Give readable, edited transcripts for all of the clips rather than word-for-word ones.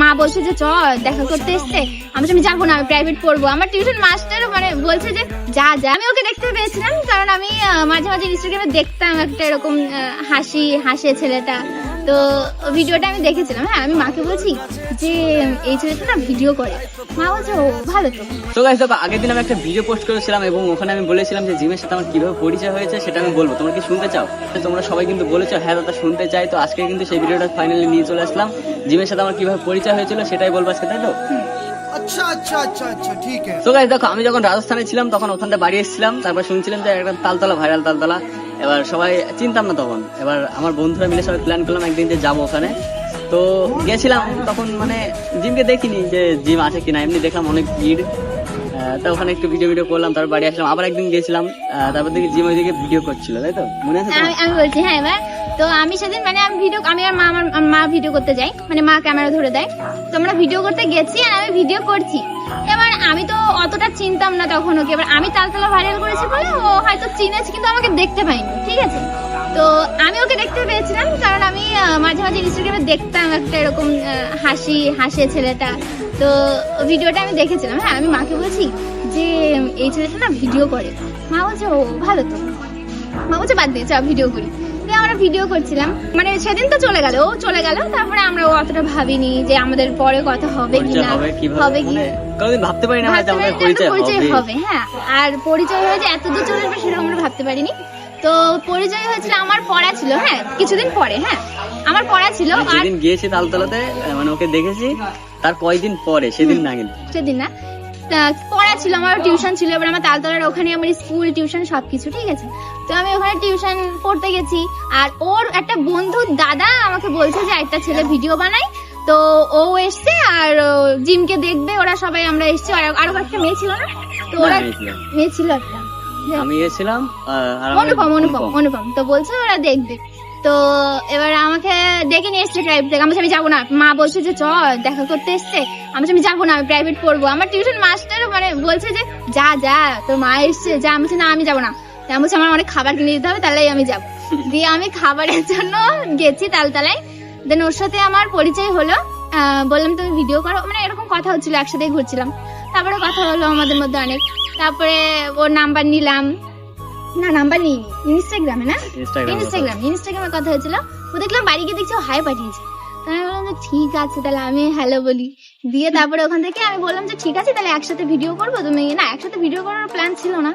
মা বলছে যে চ দেখা করতে এসছে, আমি যাবো না, আমি প্রাইভেট পড়বো। আমার টিউশন মাস্টার মানে বলছে যে যা যা। আমি ওকে দেখতে পেয়েছিলাম কারণ আমি মাঝে মাঝে ইনস্টাগ্রামে দেখতাম একটা এরকম হাসে ছেলেটা, তো ভিডিওটা আমি দেখেছিলাম। হ্যাঁ, আমি মাকে বলছি যে এই ছেলেটা না ভিডিও করে। মা বলছে ও ভালো তো। তো গাইস দেখো, আগের দিন আমি একটা ভিডিও পোস্ট করেছিলাম এবং ওখানে আমি বলেছিলাম যে জিমের সাথে আমার কিভাবে পরিচয় হয়েছে সেটা আমি বলবো। তোমরা কি শুনতে চাও? তোমরা সবাই কিন্তু বলেছো হ্যাঁ দাদা শুনতে চাই। তো আজকে কিন্তু সেই ভিডিওটা ফাইনালি নিয়ে চলে আসলাম। জিমের সাথে আমার কিভাবে পরিচয় হয়েছিল সেটাই বলবো আজকে, তাই তো? আচ্ছা আচ্ছা আচ্ছা আচ্ছা ঠিক আছে। তো গাইস দেখো, আমি যখন রাজস্থানে ছিলাম তখন ওখানটা বাড়ি এসেছিলাম, তারপর শুনছিলাম যে একটা তালতলা ভাইরাল তালতলা, এবার সবাই চিনতাম না তখন। এবার আমার বন্ধুরা মিলে সবাই প্ল্যান করলাম একদিন যে যাবো ওখানে। তো গেছিলাম, তখন মানে জিমকে দেখিনি যে জিম আছে কিনা, এমনি দেখলাম অনেক ভিড়। তা ওখানে একটু ভিডিও করলাম, তারপর বাড়ি আসলাম। আবার একদিন গেছিলাম, তারপর দেখি জিম ওইদিকে ভিডিও করছিল, তাই তো? মনে আছে? আমি বলছি হ্যাঁ। এবার তো আমি সেদিন মানে আমি আর মা, আমার মা ভিডিও করতে যাই, মানে মা ক্যামেরা ধরে দেয়, তো আমরা ভিডিও করতে গেছি আর আমি ভিডিও করছি। এবার আমি তো অতটা চিনতাম না তখন ওকে। এবার আমি তালতলা ভাইরাল করেছি বলে ও হয়তো চিনেছে, কিন্তু আমাকে দেখতে পাইনি, ঠিক আছে? তো আমি ওকে দেখতে পেয়েছিলাম কারণ আমি মাঝে মাঝে ইনস্টাগ্রামে দেখতাম একটা এরকম হাসে ছেলেটা, তো ভিডিওটা আমি দেখেছিলাম। হ্যাঁ, আমি মাকে বলছি যে এই ছেলেটা না ভিডিও করে। মা বলছে ও ভালো তো। মা বলছে বাদ দিয়ে চল ভিডিও করি। আমরা ভিডিও করছিলাম, মানে সেদিন তো চলে গেল, ও চলে গেল। তারপরে আমরা অতটা ভাবিনি যে আমাদের পরে কথা হবে কিনা, হবে কি কোনোদিন ভাবতে পারি না যে আমাদের পরিচয় হবে। হ্যাঁ, আর পরিচয় হয়েছে এত দূর চলে আসবে সেটা আমরা ভাবতে পারিনি। তো পরিচয় হয়েছিল আমার পড়া ছিল, হ্যাঁ কিছুদিন পরে। হ্যাঁ, আমার পড়া ছিল। আর সেদিন গিয়েছি তালতলাতে, মানে ওকে দেখেছি তার কয়েকদিন পরে, সেদিন না, কিন্তু সেদিন না, পড়া ছিল, আমার টিউশন ছিল। এবার আমার তালতলার ওখানে আমার স্কুল টিউশন সবকিছু, ঠিক আছে? তো আমি ওখানে টিউশন পড়তে গেছি, আর ওর একটা বন্ধু দাদা আমাকে বলছে যে একটা ছেলে ভিডিও বানায়, তো ও এসছে আর জিমকে দেখবে, ওরা সবাই আমরা এসছি। আর আরো একটা মেয়ে ছিল না, তো ওরা মেয়ে ছিল একটা, আমি গেছিলাম অনুপম, তো বলছে ওরা দেখবে। তো এবার আমাকে ডেকে নিয়ে এসছে প্রাইভেট থেকে। আমি যাবো না, মা বলছে যে চ দেখা করতে এসছে, আমি যাবো না, আমি প্রাইভেট পড়বো। আমার টিউশন মাস্টার মানে বলছে যে যা যা, তোর মা এসছে যা। আমি বলছি না, আমি যাবো না। আমি বলছি আমার অনেক খাবার কিনে দিতে হবে, তাহলেই আমি যাবো। দিয়ে আমি খাবারের জন্য গেছি তালতলায়। দেন ওর সাথে আমার পরিচয় হলো, বললাম তুমি ভিডিও করো, মানে এরকম কথা হচ্ছিল, একসাথে ঘুরছিলাম। তারপরে কথা হলো আমাদের মধ্যে অনেক। তারপরে ওর নাম্বার নিলাম, না নাম্বার নিইনি, ইনস্টাগ্রামে না, ইনস্টাগ্রামে কথা হয়েছিল। ও দেখলাম বাড়ি গিয়ে দেখছি ও হাই পাঠিয়েছে। আমি বললাম যে ঠিক আছে তাহলে আমি হ্যালো বলি। দিয়ে তারপরে ওখান থেকে আমি বললাম যে ঠিক আছে তাহলে একসাথে ভিডিও করবো। তুমি না, একসাথে ভিডিও করার প্ল্যান ছিল না,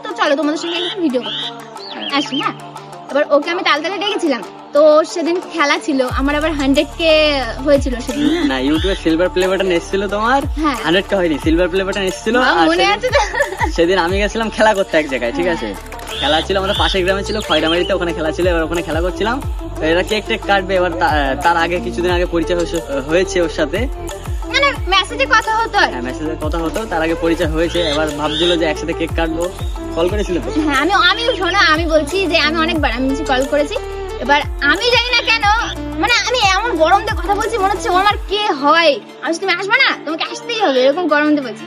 তো চলো তোমাদের সঙ্গে একটু ভিডিও করবো আসি। হ্যাঁ, এবার ওকে আমি তালতলায় ডেকেছিলাম। তো সেদিন খেলা ছিল আমার, আবার 100K হয়েছিল সেদিন। না, ইউটিউবে সিলভার প্লে বাটন এসেছিল তোমার, 100K হয়নি, সিলভার প্লে বাটন এসেছিল। মনে আছে? সেদিন আমি গেছিলাম খেলা করতে এক জায়গায়, ঠিক আছে? খেলা ছিল আমাদের পাশের গ্রামে, ছিল খয়রামারিতে, ওখানে খেলা ছিল। এবার ওখানে খেলা করছিলাম, তো এরা কেক টেক কাটবে। এবার তার আগে কিছুদিন আগে পরিচয় হয়েছে ওর সাথে, মানে মেসেজে কথা হতো। হ্যাঁ, মেসেজে কথা হতো, তার আগে পরিচয় হয়েছে। এবার ভাবছিল যে একসাথে কেক কাটবো, কল করেছিল তো। হ্যাঁ, আমি শোনো, আমি বলছি যে আমি অনেকবার আমি কল করেছি। এবার আমি জানি না কেন, মানে আমি এমন গরম দিয়ে কথা বলছি, মনে হচ্ছে ও আমার কে হয়। আমি তুমি আসবে না, তোমাকে আসতেই হবে, এরকম গরম দিয়ে বলছি।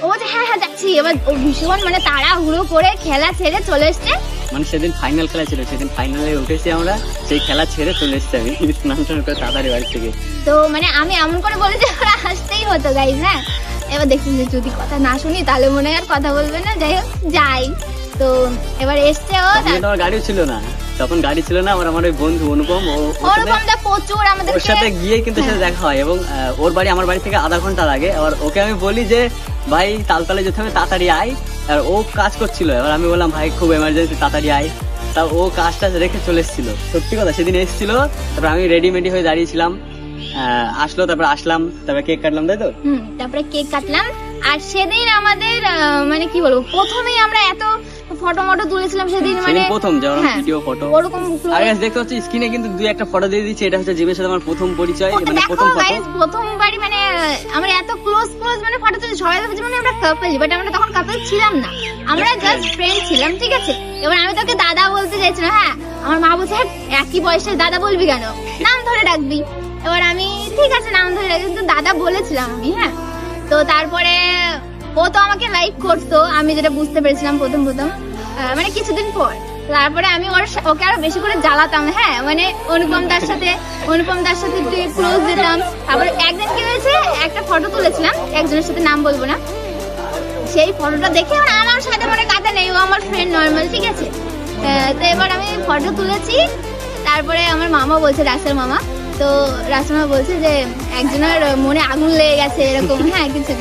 ও বলছে হ্যাঁ হ্যাঁ যাচ্ছি। এবার ও ভীষণ মানে তাড়াহুড়ো করে খেলা ছেড়ে চলে এসছে। মানে সেদিন ফাইনাল খেলা ছিল, সেদিন ফাইনালে উঠেছি আমরা, সেই খেলা ছেড়ে চলে এসছি আমি স্নান করে তাড়াতাড়ি বাড়ি থেকে। তো মানে আমি এমন করে বলেছি ওরা আসতেই হতো গাইজ। হ্যাঁ, এবার দেখছি যে যদি কথা না শুনি তাহলে মনে হয় আর কথা বলবে না, যাই হোক যাই। তো এবার এসছে ও, তোমার গাড়িও ছিল না তখন, গাড়ি ছিল না। আমার ওই বন্ধু অনুপম, অনুপমটা প্রচুর আমাদের ওর সাথে গিয়ে কিন্তু সাথে দেখা হয়, এবং ওর বাড়ি আমার বাড়ি থেকে আধা ঘন্টা লাগে। এবার ওকে আমি বলি যে ভাই তালতলায় যেতে হবে, তাড়াতাড়ি আয়। আর ও কাজ করছিল, এবার আমি বললাম ভাই খুব এমার্জেন্সি, তাড়াতাড়ি আয়। তা ও কাজটা রেখে চলে এসেছিল, সত্যি কথা। সেদিন এসেছিল, তারপর আমি রেডিমেডি হয়ে দাঁড়িয়েছিলাম, আসলো, তারপর আসলাম, তারপর কেক কাটলাম, তাই তো? তারপরে কেক কাটলাম। আর সেদিন আমাদের মানে কি বলবো, প্রথমেই আমরা এত ফটো মটো তুলেছিলাম সেদিন, মানে প্রথম যেমন ভিডিও ফটো ওরকম। আগে দেখতে হচ্ছে স্ক্রিনে কিন্তু দুই একটা ফটো দিয়ে দিচ্ছি, এটা হচ্ছে জিমের সাথে আমার প্রথম পরিচয়, মানে প্রথমবারই মানে আমরা এত ক্লোজ মানে ফটো তুলে সবাই ভাবছে মানে আমরা কাপল, বাট আমরা তখন কাপল ছিলাম না, আমরা জাস্ট ফ্রেন্ড ছিলাম, ঠিক আছে? এবার আমি তোকে দাদা বলতে চাইছিলাম। হ্যাঁ, আমার মা বলছে হ্যাঁ একই বয়সের দাদা বলবি কেন, নাম ধরে ডাকবি। এবার আমি ঠিক আছে নাম ধরে ডাকবি, কিন্তু দাদা বলেছিলাম আমি। হ্যাঁ, তো তারপরে ও তো আমাকে লাইক করতো, আমি যেটা বুঝতে পেরেছিলাম প্রথম মানে কিছুদিন পর। তারপরে আমি ওকে আরো বেশি করে জ্বালাতাম, হ্যাঁ মানে অনুপম দার সাথে একটু ক্লোজ দিতাম। তারপরে একদিন কি হয়েছে, একটা ফটো তুলেছিলাম একজনের সাথে, নাম বলবো না, সেই ফটোটা দেখে আমার সাথে মানে কথা নেই, ও আমার ফ্রেন্ড নর্মাল, ঠিক আছে। তো এবার আমি ফটো তুলেছি, তারপরে আমার মামা বলছে, রাসেল মামা, তো রাসেল মামা বলছে যে একজনের মনে আগুন লেগে গেছে এরকম, হ্যাঁ কিছু।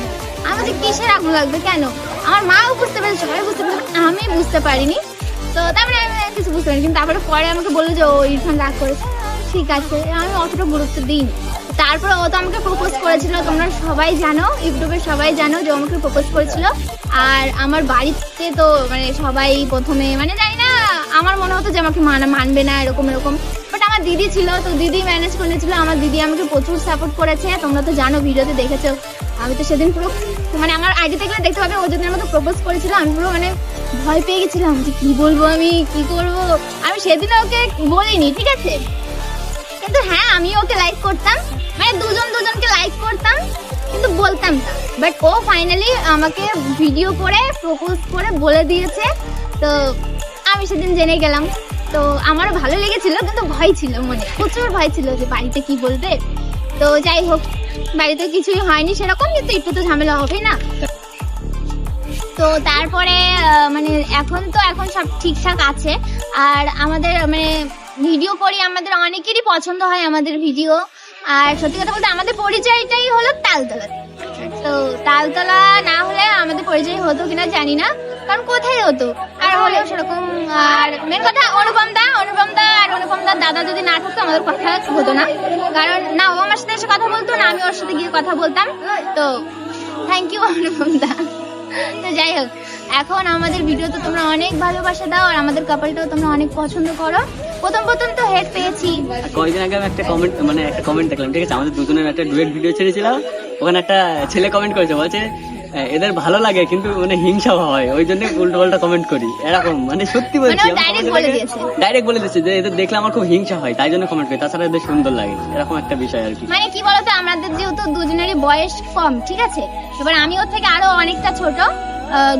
আমি বলছি কিসের আগুন লাগবে, কেন? আমার মাও বুঝতে পেরেছে, সবাই বুঝতে পেরেছে, আমি বুঝতে পারিনি। তো তারপরে আমি কিছু বুঝতে পারিনি, কিন্তু তারপরে পরে আমাকে বললো যে ও ইরফান রাগ করেছে, ঠিক আছে, আমি অতটা গুরুত্ব দিইনি। তারপরে ও তো আমাকে প্রপোজ করেছিল, তোমরা সবাই জানো, ইউটিউবে সবাই জানো যে ও আমাকে প্রপোজ করেছিল। আর আমার বাড়িতে তো মানে সবাই প্রথমে মানে জানি না, আমার মনে হতো যে আমাকে মানবে না এরকম, বাট আমার দিদি ছিল, তো দিদি ম্যানেজ করেছিল। আমার দিদি আমাকে প্রচুর সাপোর্ট করেছে, তোমরা তো জানো, ভিডিওতে দেখেছো। আমি তো সেদিন পুরো মানে আমার আইডি থেকে দেখতে পাবে, ও যেদিন আমাকে প্রপোজ করেছিল আমি পুরো মানে ভয় পেয়ে গেছিলাম যে কি বলবো, আমি কি করবো। আমি সেদিন ওকে বলিনি, ঠিক আছে, কিন্তু হ্যাঁ আমি ওকে লাইক করতাম, মানে দুজনকে লাইক করতাম, কিন্তু বলতাম না। বাট ও ফাইনালি আমাকে ভিডিও করে প্রপোজ করে বলে দিয়েছে। তো আমি সেদিন জেনে গেলাম, তো আমারও ভালো লেগেছিল, কিন্তু ভয় ছিল, মনে প্রচুর ভয় ছিল যে বাড়িতে কি বলবে। তো যাই হোক, বাড়িতে কিছুই হয়নি সেরকম, কিন্তু একটু তো ঝামেলা হবেই না। তো তারপরে মানে এখন সব ঠিকঠাক আছে। আর আমাদের মানে ভিডিও করি, আমাদের অনেকেরই পছন্দ হয় আমাদের ভিডিও। আর সত্যি কথা বলতে আমাদের পরিচয়টাই হলো তালতলা। তো তালতলা না হলে আমাদের পরিচয় হতো কিনা জানি না, কারণ কোথায় হতো, আর হলেও সেরকম। আর মেন কথা অনুপম দার দাদা যদি না থাকতো আমাদের কথা হতো না, কারণ না ও আমার সাথে এসে কথা বলতো, না আমি ওর সাথে গিয়ে কথা বলতাম। তো থ্যাংক ইউ অনুপম দা। তো যাই হোক, এখন আমাদের ভিডিওতে তোমরা অনেক ভালোবাসা দাও, আর আমাদের কাপলটাও তোমরা অনেক পছন্দ করো। প্রথম তো হেড পেয়েছি। কয়েকদিন আগে আমি একটা কমেন্ট দেখলাম, ঠিক আছে, আমাদের দুজনের একটা ডুয়েট ভিডিও ছেড়েছিলাম, ওখানে একটা ছেলে কমেন্ট করেছে, বলছে এদের ভালো লাগে কিন্তু মানে হিংসা হয়, ওই জন্য উল্টো পাল্টা কমেন্ট করি, এরকম। মানে সত্যি বলছি, ডাইরেক্ট বলে দিয়েছে যে এদের দেখলে আমার খুব হিংসা হয়, তাই জন্য কমেন্ট করি, তাছাড়া এদের সুন্দর লাগে, এরকম একটা বিষয় আর কি। মানে কি বলতো, আমাদের যেহেতু দুজনেরই বয়স কম, ঠিক আছে, এবার আমি ওর থেকে আরো অনেকটা ছোট,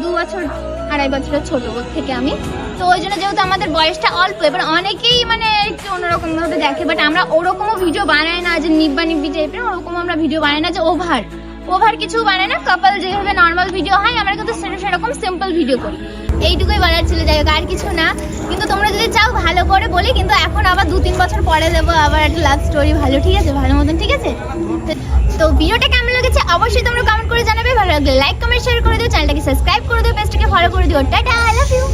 2 বছর 2.5 বছরের ছোট ওর থেকে আমি। তো ওই জন্য যেহেতু আমাদের বয়সটা অল্প, এবার অনেকেই মানে একটু অন্যরকম ভাবে দেখে, বাট আমরা ওরকমও ভিডিও বানাই না যে নিব্বি টাইপের, ওরকম আমরা ভিডিও বানাই না যে ওভার কিছু বানাই না। কাপল যেভাবে নর্মাল ভিডিও হয়, আমরা কিন্তু সেরকম সিম্পল ভিডিও করি। এইটুকুই বলার ছিল, যাই হোক, আর কিছু না। কিন্তু তোমরা যদি চাও ভালো করে বলি, কিন্তু এখন আবার 2-3 বছর পরে দেবো আবার একটা লাভ স্টোরি, ভালো, ঠিক আছে, ভালো মতন, ঠিক আছে। তো ভিডিওটা কেমন লেগেছে অবশ্যই তোমরা কমেন্ট করে জানাবে, ভালো লাগলে লাইক কমেন্ট শেয়ার করে দিও, চ্যানেলটাকে সাবস্ক্রাইব করে দিও, পেজটাকে ফলো করে দিও। Tata, I love you.